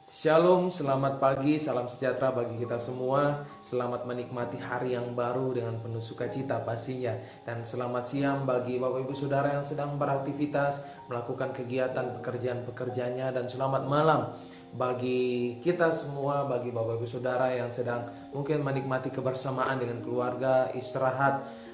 Shalom, selamat pagi, salam sejahtera bagi kita semua. Selamat menikmati hari yang baru dengan penuh sukacita pastinya. Dan selamat siang bagi Bapak Ibu Saudara yang sedang beraktivitas, melakukan kegiatan pekerjaan-pekerjaannya. Dan selamat malam bagi kita semua, bagi Bapak Ibu Saudara yang sedang mungkin menikmati kebersamaan dengan keluarga, istirahat.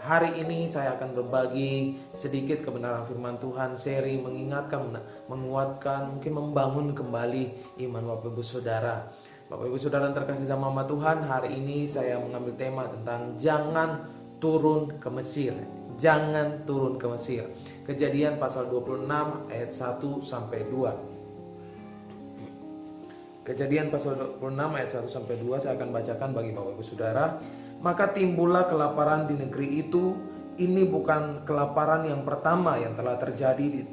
Hari ini saya akan berbagi sedikit kebenaran firman Tuhan, seri mengingatkan, menguatkan, mungkin membangun kembali iman Bapak Ibu Saudara. Bapak Ibu Saudara yang terkasih dalam nama Tuhan, hari ini saya mengambil tema tentang jangan turun ke Mesir. Jangan turun ke Mesir. Kejadian pasal 26 ayat 1 sampai 2. Kejadian pasal 26 ayat 1 sampai 2 saya akan bacakan bagi Bapak Ibu Saudara. Maka timbullah kelaparan di negeri itu. Ini bukan kelaparan yang pertama yang telah terjadi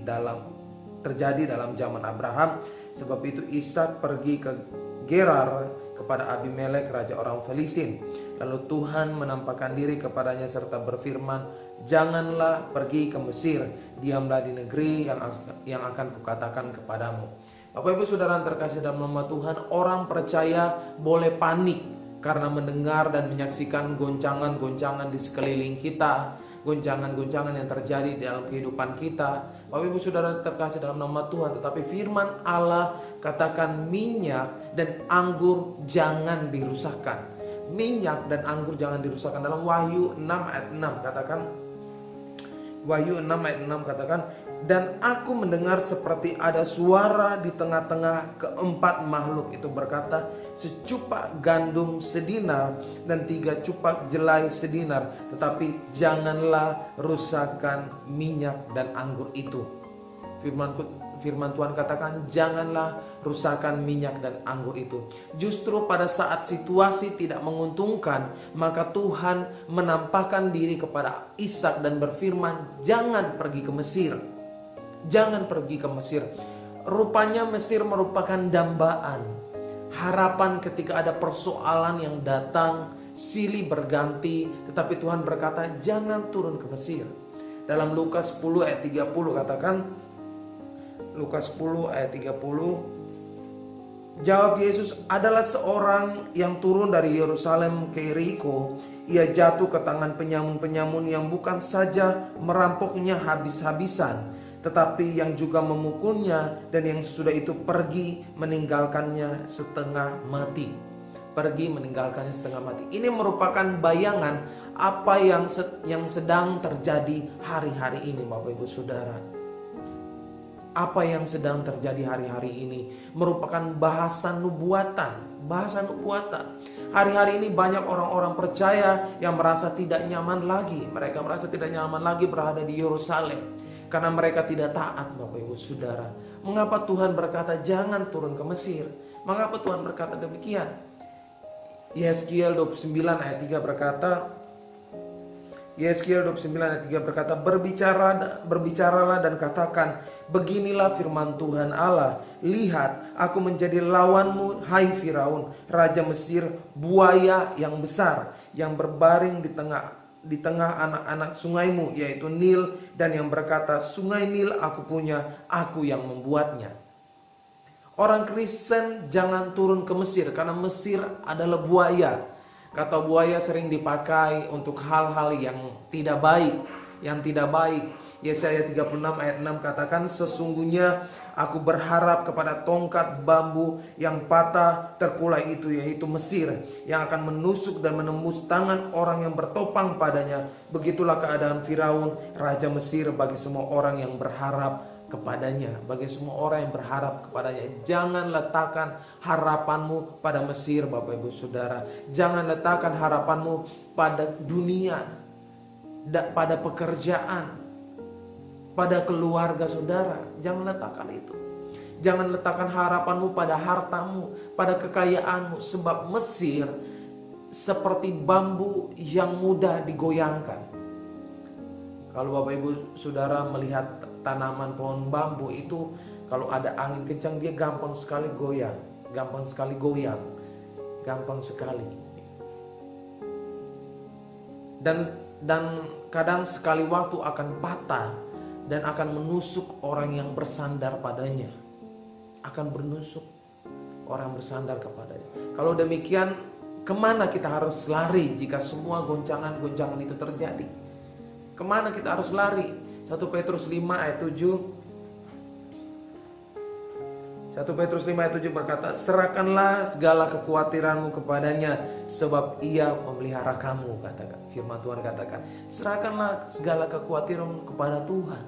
dalam zaman Abraham. Sebab itu Ishak pergi ke Gerar kepada Abimelek raja orang Filistin. Lalu Tuhan menampakkan diri kepadanya serta berfirman, "Janganlah pergi ke Mesir, diamlah di negeri yang akan kukatakan kepadamu." Bapak Ibu Saudara yang terkasih dalam nama Tuhan, orang percaya boleh panik karena mendengar dan menyaksikan goncangan-goncangan di sekeliling kita, goncangan-goncangan yang terjadi di dalam kehidupan kita. Bapak Ibu Saudara terkasih dalam nama Tuhan, tetapi firman Allah katakan minyak dan anggur jangan dirusakkan. Minyak dan anggur jangan dirusakkan. Dalam Wahyu 6 ayat 6 katakan, Wahyu 6 ayat 6 katakan, "Dan aku mendengar seperti ada suara di tengah-tengah keempat makhluk itu berkata, secupak gandum sedinar dan 3 cupak jelai sedinar, tetapi janganlah rusakkan minyak dan anggur itu." Firman Tuhan katakan, janganlah rusakkan minyak dan anggur itu. Justru pada saat situasi tidak menguntungkan, maka Tuhan menampakkan diri kepada Ishak dan berfirman, jangan pergi ke Mesir. Jangan pergi ke Mesir. Rupanya Mesir merupakan dambaan, harapan ketika ada persoalan yang datang, silih berganti. Tetapi Tuhan berkata, jangan turun ke Mesir. Dalam Lukas 10 ayat 30 katakan, Lukas 10 ayat 30, jawab Yesus, adalah seorang yang turun dari Yerusalem ke Yeriko. Ia jatuh ke tangan penyamun-penyamun yang bukan saja merampoknya habis-habisan, tetapi yang juga memukulnya, dan yang sesudah itu pergi meninggalkannya setengah mati. Pergi meninggalkannya setengah mati. Ini merupakan bayangan apa yang sedang terjadi hari-hari ini, Bapak Ibu Saudara. Apa yang sedang terjadi hari-hari ini merupakan bahasa nubuatan. Bahasa nubuatan. Hari-hari ini banyak orang-orang percaya yang merasa tidak nyaman lagi. Mereka merasa tidak nyaman lagi berada di Yerusalem karena mereka tidak taat, Bapak Ibu Saudara. Mengapa Tuhan berkata jangan turun ke Mesir? Mengapa Tuhan berkata demikian? Yeskiel 29 ayat 3 berkata, Yeskiel 29 ayat 3 berkata, berbicaralah dan katakan, beginilah firman Tuhan Allah, lihat aku menjadi lawanmu, hai Firaun, raja Mesir, buaya yang besar, yang berbaring di tengah anak-anak sungaimu, yaitu Nil, dan yang berkata, sungai Nil aku punya, aku yang membuatnya. Orang Kristen jangan turun ke Mesir, karena Mesir adalah buaya. Kata buaya sering dipakai untuk hal-hal yang tidak baik. Yesaya 36 ayat 6 katakan, sesungguhnya aku berharap kepada tongkat bambu yang patah terkulai itu, yaitu Mesir, yang akan menusuk dan menembus tangan orang yang bertopang padanya. Begitulah keadaan Firaun, raja Mesir, bagi semua orang yang berharap kepadanya. Bagi semua orang yang berharap kepadanya. Jangan letakkan harapanmu pada Mesir, Bapak Ibu Saudara. Jangan letakkan harapanmu pada dunia, pada pekerjaan, pada keluarga saudara. Jangan letakkan itu. Jangan letakkan harapanmu pada hartamu, pada kekayaanmu. Sebab Mesir seperti bambu yang mudah digoyangkan. Kalau Bapak Ibu Saudara melihat tanaman pohon bambu itu, kalau ada angin kencang dia gampang sekali goyang, gampang sekali. Dan kadang sekali waktu akan patah dan akan menusuk orang yang bersandar padanya. akan bernusuk, orang bersandar kepadanya. Kalau demikian, kemana kita harus lari jika semua goncangan-goncangan itu terjadi? Kemana kita harus lari? 1 Petrus 5 ayat 7. 1 Petrus 5 ayat 7 berkata, serahkanlah segala kekhawatiranmu kepadanya, sebab ia memelihara kamu. Katakan, firman Tuhan katakan, serahkanlah segala kekhawatiranmu kepada Tuhan,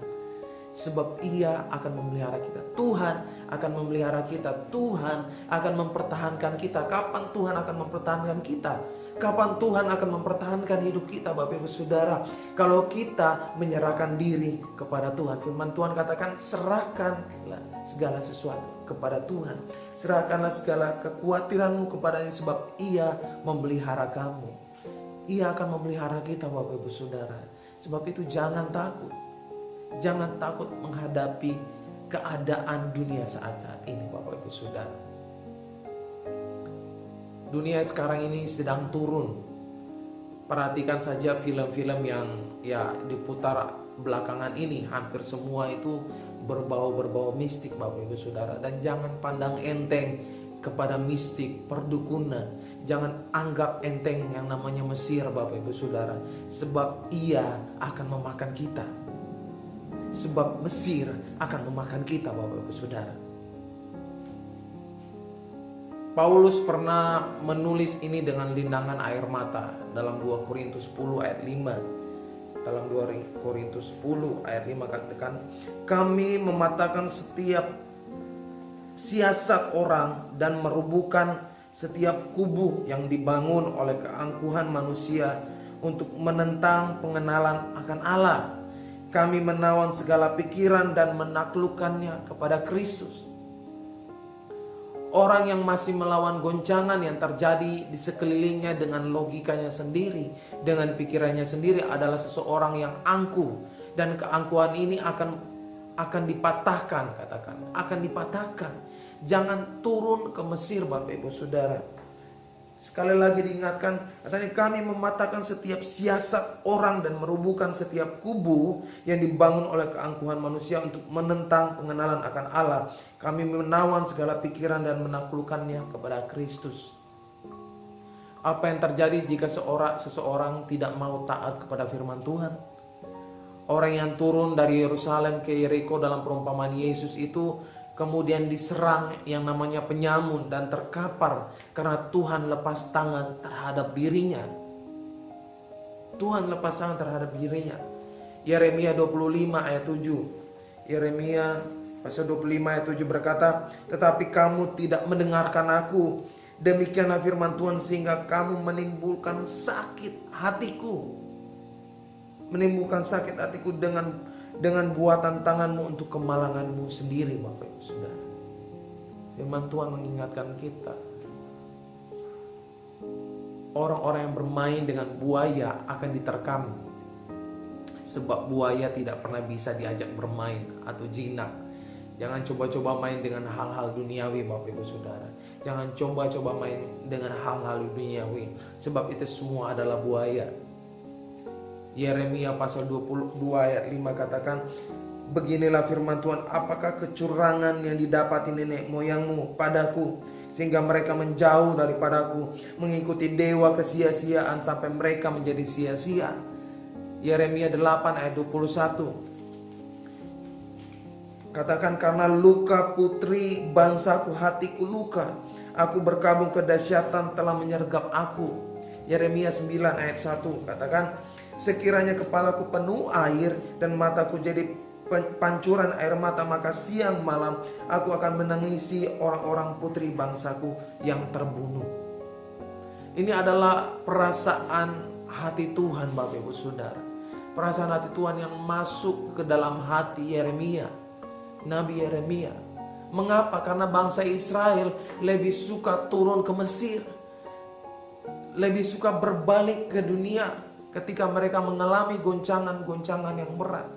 sebab ia akan memelihara kita. Tuhan akan memelihara kita. Tuhan akan mempertahankan kita. Kapan Tuhan akan mempertahankan kita? Kapan Tuhan akan mempertahankan hidup kita, Bapak Ibu Saudara? Kalau kita menyerahkan diri kepada Tuhan. Firman Tuhan katakan, serahkanlah segala sesuatu kepada Tuhan. Serahkanlah segala kekhawatiranmu kepadanya, sebab ia memelihara kamu. Ia akan memelihara kita, Bapak Ibu Saudara. Sebab itu jangan takut. Jangan takut menghadapi keadaan dunia saat-saat ini, Bapak Ibu Saudara. Dunia sekarang ini sedang turun. Perhatikan saja film-film yang diputar belakangan ini, hampir semua itu berbau mistik, Bapak Ibu Saudara. Dan jangan pandang enteng kepada mistik, perdukunan. Jangan anggap enteng yang namanya Mesir, Bapak Ibu Saudara. Sebab ia akan memakan kita. Sebab Mesir akan memakan kita, Bapak Ibu Saudara. Paulus pernah menulis ini dengan lindangan air mata dalam 2 Korintus 10 ayat 5. Dalam 2 Korintus 10 ayat 5 katakan, kami mematahkan setiap siasat orang dan merubuhkan setiap kubu yang dibangun oleh keangkuhan manusia untuk menentang pengenalan akan Allah. Kami menawan segala pikiran dan menaklukkannya kepada Kristus. Orang yang masih melawan goncangan yang terjadi di sekelilingnya dengan logikanya sendiri, dengan pikirannya sendiri adalah seseorang yang angkuh. Dan keangkuhan ini akan dipatahkan, katakan, akan dipatahkan. Jangan turun ke Mesir, Bapak Ibu Saudara. Sekali lagi diingatkan, katanya kami mematahkan setiap siasat orang dan merubuhkan setiap kubu yang dibangun oleh keangkuhan manusia untuk menentang pengenalan akan Allah. Kami menawan segala pikiran dan menaklukkannya kepada Kristus. Apa yang terjadi jika seseorang tidak mau taat kepada firman Tuhan? Orang yang turun dari Yerusalem ke Yeriko dalam perumpamaan Yesus itu kemudian diserang yang namanya penyamun dan terkapar karena Tuhan lepas tangan terhadap dirinya. Tuhan lepas tangan terhadap dirinya. Yeremia 25 ayat 7. Yeremia pasal 25 ayat 7 berkata, tetapi kamu tidak mendengarkan aku. Demikianlah firman Tuhan, sehingga kamu menimbulkan sakit hatiku. Menimbulkan sakit hatiku dengan buatan tanganmu untuk kemalanganmu sendiri, Bapak Ibu Saudara. Firman Tuhan mengingatkan kita, orang-orang yang bermain dengan buaya akan diterkam. Sebab buaya tidak pernah bisa diajak bermain atau jinak. Jangan coba-coba main dengan hal-hal duniawi, Bapak Ibu Saudara. Jangan coba-coba main dengan hal-hal duniawi, sebab itu semua adalah buaya. Yeremia pasal 22 ayat 5 katakan, beginilah firman Tuhan, apakah kecurangan yang didapati nenek moyangmu padaku, sehingga mereka menjauh daripadaku, mengikuti dewa kesia-siaan sampai mereka menjadi sia-sia. Yeremia 8 ayat 21. Katakan, karena luka putri bangsaku hatiku luka, aku berkabung kedahsyatan telah menyergap aku. Yeremia 9 ayat 1 katakan, sekiranya kepalaku penuh air dan mataku jadi pancuran air mata, maka siang malam aku akan menangisi orang-orang putri bangsaku yang terbunuh. Ini adalah perasaan hati Tuhan, Bapak Ibu Saudara. Perasaan hati Tuhan yang masuk ke dalam hati Yeremia, Nabi Yeremia. Mengapa? Karena bangsa Israel lebih suka turun ke Mesir, lebih suka berbalik ke dunia ketika mereka mengalami goncangan-goncangan yang berat,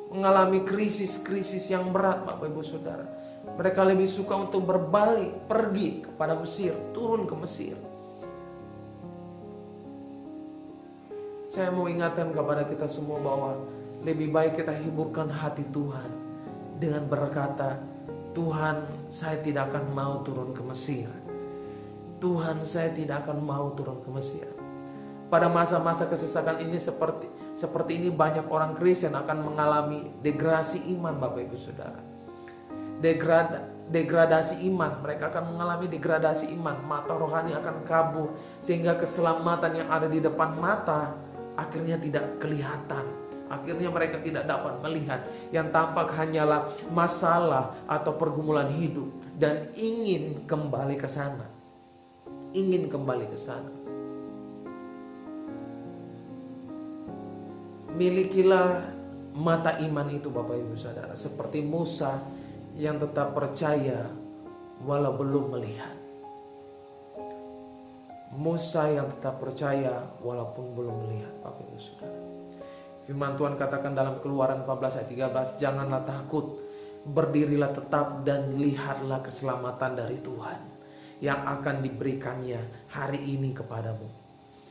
mengalami krisis-krisis yang berat, Bapak Ibu Saudara. Mereka lebih suka untuk berbalik, pergi kepada Mesir, turun ke Mesir. Saya mau ingatkan kepada kita semua bahwa lebih baik kita hiburkan hati Tuhan dengan berkata, Tuhan, saya tidak akan mau turun ke Mesir. Tuhan, saya tidak akan mau turun ke Mesir. Pada masa-masa kesesakan ini seperti ini banyak orang Kristen akan mengalami degradasi iman, Bapak Ibu Saudara. Degradasi iman, mereka akan mengalami degradasi iman, mata rohani akan kabur sehingga keselamatan yang ada di depan mata akhirnya tidak kelihatan. Akhirnya mereka tidak dapat melihat, yang tampak hanyalah masalah atau pergumulan hidup dan ingin kembali ke sana. Ingin kembali ke sana. Milikilah mata iman itu, Bapak Ibu Saudara, seperti Musa yang tetap percaya walau belum melihat. Musa yang tetap percaya walaupun belum melihat, Bapak Ibu Saudara. Firman Tuhan katakan dalam Keluaran 14 ayat 13, janganlah takut, berdirilah tetap dan lihatlah keselamatan dari Tuhan yang akan diberikannya hari ini kepadamu.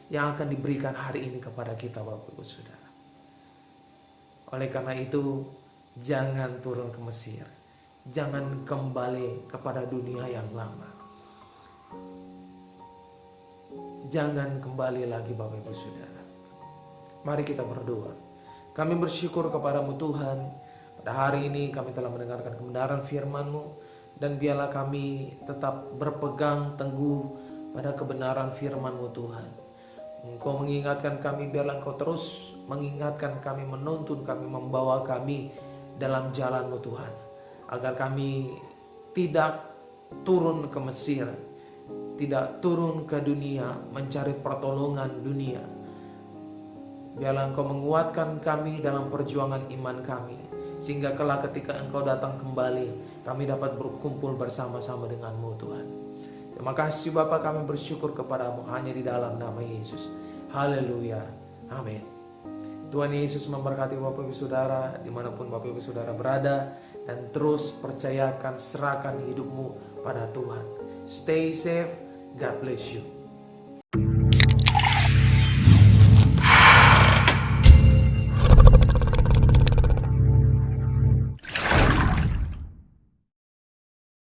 Yang akan diberikan hari ini kepada kita, Bapak Ibu Saudara. Oleh karena itu, jangan turun ke Mesir. Jangan kembali kepada dunia yang lama. Jangan kembali lagi, Bapak Ibu Saudara. Mari kita berdoa. Kami bersyukur kepadamu Tuhan. Pada hari ini kami telah mendengarkan kebenaran firman-Mu. Dan biarlah kami tetap berpegang teguh pada kebenaran firman-Mu Tuhan. Engkau mengingatkan kami, biarlah Engkau terus mengingatkan kami, menuntun kami, membawa kami dalam jalan-Mu Tuhan. Agar kami tidak turun ke Mesir, tidak turun ke dunia mencari pertolongan dunia. Biarlah Engkau menguatkan kami dalam perjuangan iman kami, sehingga kelak ketika Engkau datang kembali, kami dapat berkumpul bersama-sama dengan-Mu Tuhan. Terima kasih Bapa, kami bersyukur kepadamu hanya di dalam nama Yesus. Haleluya. Amin. Tuhan Yesus memberkati Bapak Ibu Saudara dimanapun Bapak Ibu Saudara berada. Dan terus percayakan, serahkan hidupmu pada Tuhan. Stay safe. God bless you.